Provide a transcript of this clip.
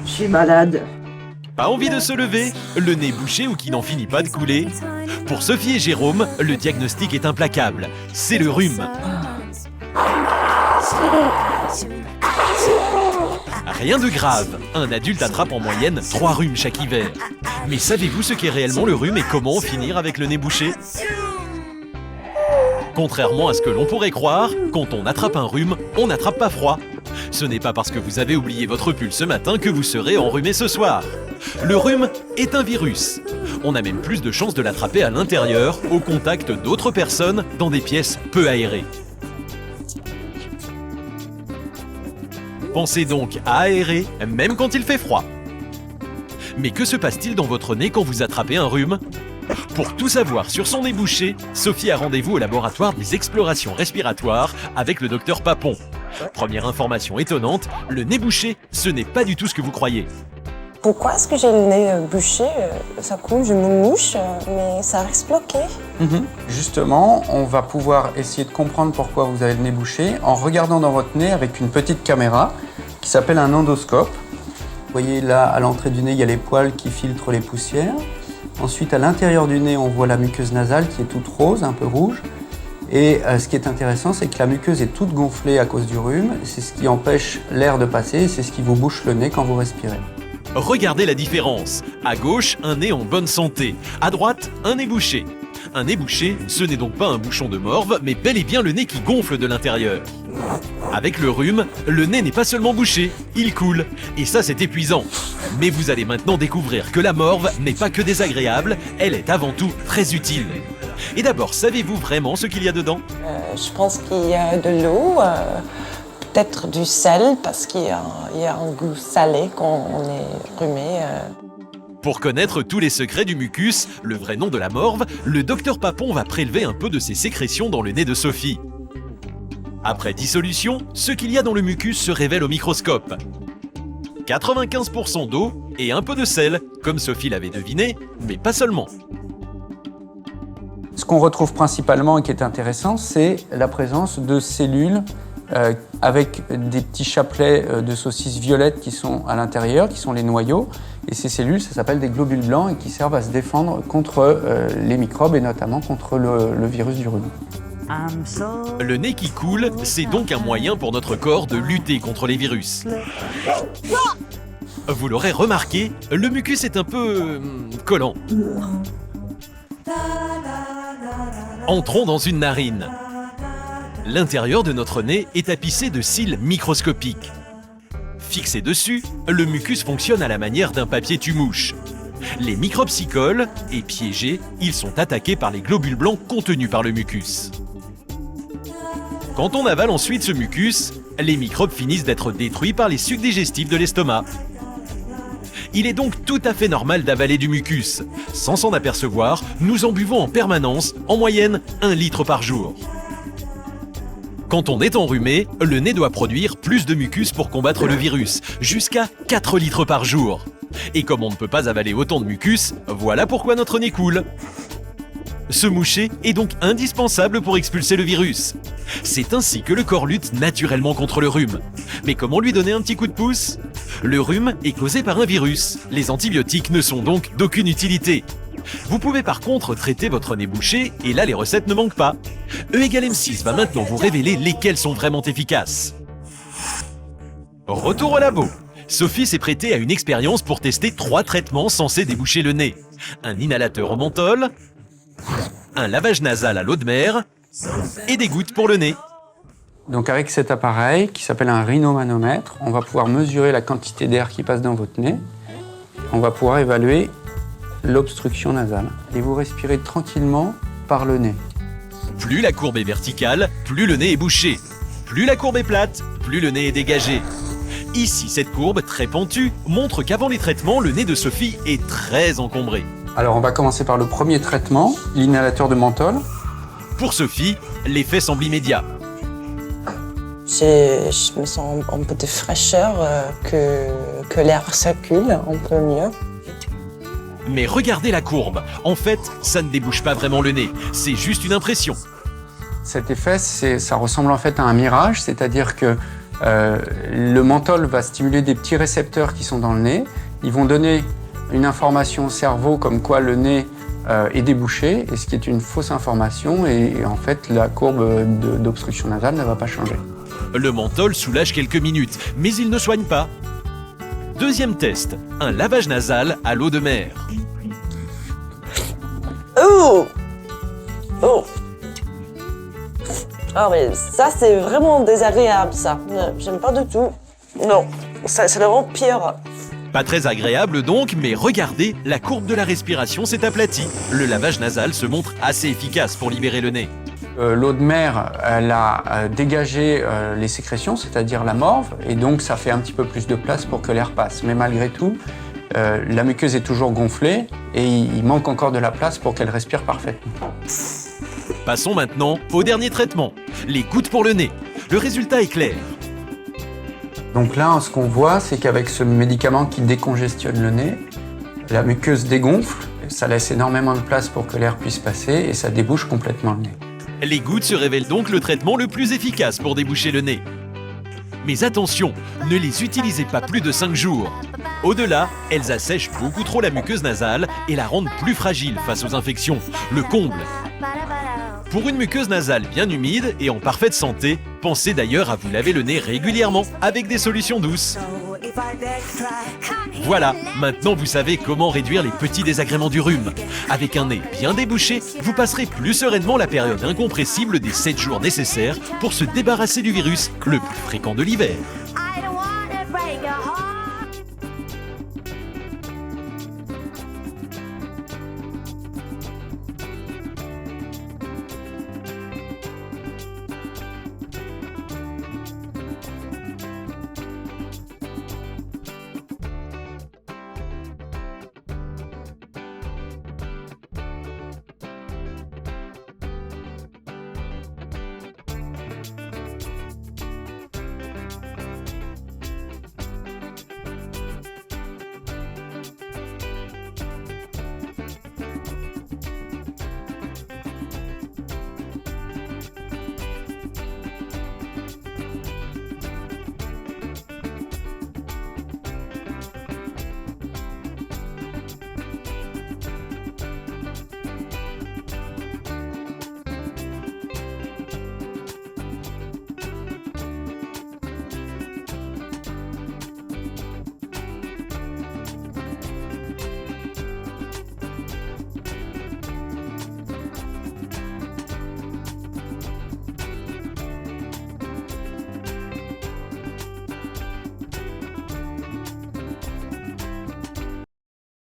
Je suis malade. Pas envie de se lever? Le nez bouché ou qui n'en finit pas de couler? Pour Sophie et Jérôme, le diagnostic est implacable. C'est le rhume. Rien de grave. Un adulte attrape en moyenne 3 rhumes chaque hiver. Mais savez-vous ce qu'est réellement le rhume et comment en finir avec le nez bouché? Contrairement à ce que l'on pourrait croire, quand on attrape un rhume, on n'attrape pas froid. Ce n'est pas parce que vous avez oublié votre pull ce matin que vous serez enrhumé ce soir. Le rhume est un virus. On a même plus de chances de l'attraper à l'intérieur, au contact d'autres personnes, dans des pièces peu aérées. Pensez donc à aérer, même quand il fait froid. Mais que se passe-t-il dans votre nez quand vous attrapez un rhume? Pour tout savoir sur son nez bouché, Sophie a rendez-vous au laboratoire des explorations respiratoires avec le docteur Papon. Première information étonnante, le nez bouché, ce n'est pas du tout ce que vous croyez. Pourquoi est-ce que j'ai le nez bouché? Ça coule, je me mouche, mais ça reste bloqué. Justement, on va pouvoir essayer de comprendre pourquoi vous avez le nez bouché en regardant dans votre nez avec une petite caméra qui s'appelle un endoscope. Vous voyez là, à l'entrée du nez, il y a les poils qui filtrent les poussières. Ensuite, à l'intérieur du nez, on voit la muqueuse nasale qui est toute rose, un peu rouge. Et ce qui est intéressant, c'est que la muqueuse est toute gonflée à cause du rhume. C'est ce qui empêche l'air de passer et c'est ce qui vous bouche le nez quand vous respirez. Regardez la différence. À gauche, un nez en bonne santé. À droite, un nez bouché. Un nez bouché, ce n'est donc pas un bouchon de morve, mais bel et bien le nez qui gonfle de l'intérieur. Avec le rhume, le nez n'est pas seulement bouché, il coule. Et ça, c'est épuisant. Mais vous allez maintenant découvrir que la morve n'est pas que désagréable, elle est avant tout très utile. Et d'abord, savez-vous vraiment ce qu'il y a dedans? Je pense qu'il y a de l'eau, peut-être du sel, parce qu'il y a un goût salé quand on est rhumé. Pour connaître tous les secrets du mucus, le vrai nom de la morve, le docteur Papon va prélever un peu de ses sécrétions dans le nez de Sophie. Après dissolution, ce qu'il y a dans le mucus se révèle au microscope. 95% d'eau et un peu de sel, comme Sophie l'avait deviné, mais pas seulement. Ce qu'on retrouve principalement et qui est intéressant, c'est la présence de cellules avec des petits chapelets de saucisses violettes qui sont à l'intérieur, qui sont les noyaux. Et ces cellules, ça s'appelle des globules blancs et qui servent à se défendre contre les microbes et notamment contre le virus du rhume. Le nez qui coule, c'est donc un moyen pour notre corps de lutter contre les virus. Vous l'aurez remarqué, le mucus est un peu collant. Entrons dans une narine. L'intérieur de notre nez est tapissé de cils microscopiques. Fixé dessus, le mucus fonctionne à la manière d'un papier tue-mouche. Les microbes s'y collent et piégés, ils sont attaqués par les globules blancs contenus par le mucus. Quand on avale ensuite ce mucus, les microbes finissent d'être détruits par les sucs digestifs de l'estomac. Il est donc tout à fait normal d'avaler du mucus. Sans s'en apercevoir, nous en buvons en permanence, en moyenne 1 litre par jour. Quand on est enrhumé, le nez doit produire plus de mucus pour combattre le virus, jusqu'à 4 litres par jour. Et comme on ne peut pas avaler autant de mucus, voilà pourquoi notre nez coule. Se moucher est donc indispensable pour expulser le virus. C'est ainsi que le corps lutte naturellement contre le rhume. Mais comment lui donner un petit coup de pouce? Le rhume est causé par un virus. Les antibiotiques ne sont donc d'aucune utilité. Vous pouvez par contre traiter votre nez bouché et là les recettes ne manquent pas. E = M6 va maintenant vous révéler lesquelles sont vraiment efficaces. Retour au labo. Sophie s'est prêtée à une expérience pour tester 3 traitements censés déboucher le nez. Un inhalateur au menthol, un lavage nasal à l'eau de mer et des gouttes pour le nez. Donc avec cet appareil qui s'appelle un rhinomanomètre, on va pouvoir mesurer la quantité d'air qui passe dans votre nez. On va pouvoir évaluer l'obstruction nasale. Et vous respirez tranquillement par le nez. Plus la courbe est verticale, plus le nez est bouché. Plus la courbe est plate, plus le nez est dégagé. Ici, cette courbe très pentue montre qu'avant les traitements, le nez de Sophie est très encombré. Alors on va commencer par le premier traitement, l'inhalateur de menthol. Pour Sophie, l'effet semble immédiat. Je me sens un peu de fraîcheur, que l'air circule un peu mieux. Mais regardez la courbe. En fait, ça ne débouche pas vraiment le nez. C'est juste une impression. Cet effet, ça ressemble en fait à un mirage, c'est-à-dire que Le menthol va stimuler des petits récepteurs qui sont dans le nez. Ils vont donner une information au cerveau comme quoi le nez est débouché, et ce qui est une fausse information, et en fait la courbe d'obstruction nasale ne va pas changer. Le menthol soulage quelques minutes, mais il ne soigne pas. Deuxième test, un lavage nasal à l'eau de mer. Oh! Oh! Ah mais ça c'est vraiment désagréable ça. J'aime pas du tout. Non, ça c'est vraiment pire. Pas très agréable donc, mais regardez, la courbe de la respiration s'est aplatie. Le lavage nasal se montre assez efficace pour libérer le nez. L'eau de mer, elle a dégagé les sécrétions, c'est-à-dire la morve, et donc ça fait un petit peu plus de place pour que l'air passe. Mais malgré tout, la muqueuse est toujours gonflée et il manque encore de la place pour qu'elle respire parfaitement. Passons maintenant au dernier traitement, les gouttes pour le nez. Le résultat est clair. Donc là, ce qu'on voit, c'est qu'avec ce médicament qui décongestionne le nez, la muqueuse dégonfle, ça laisse énormément de place pour que l'air puisse passer et ça débouche complètement le nez. Les gouttes se révèlent donc le traitement le plus efficace pour déboucher le nez. Mais attention, ne les utilisez pas plus de 5 jours. Au-delà, elles assèchent beaucoup trop la muqueuse nasale et la rendent plus fragile face aux infections. Le comble. Pour une muqueuse nasale bien humide et en parfaite santé, pensez d'ailleurs à vous laver le nez régulièrement avec des solutions douces. Voilà, maintenant vous savez comment réduire les petits désagréments du rhume. Avec un nez bien débouché, vous passerez plus sereinement la période incompressible des 7 jours nécessaires pour se débarrasser du virus le plus fréquent de l'hiver.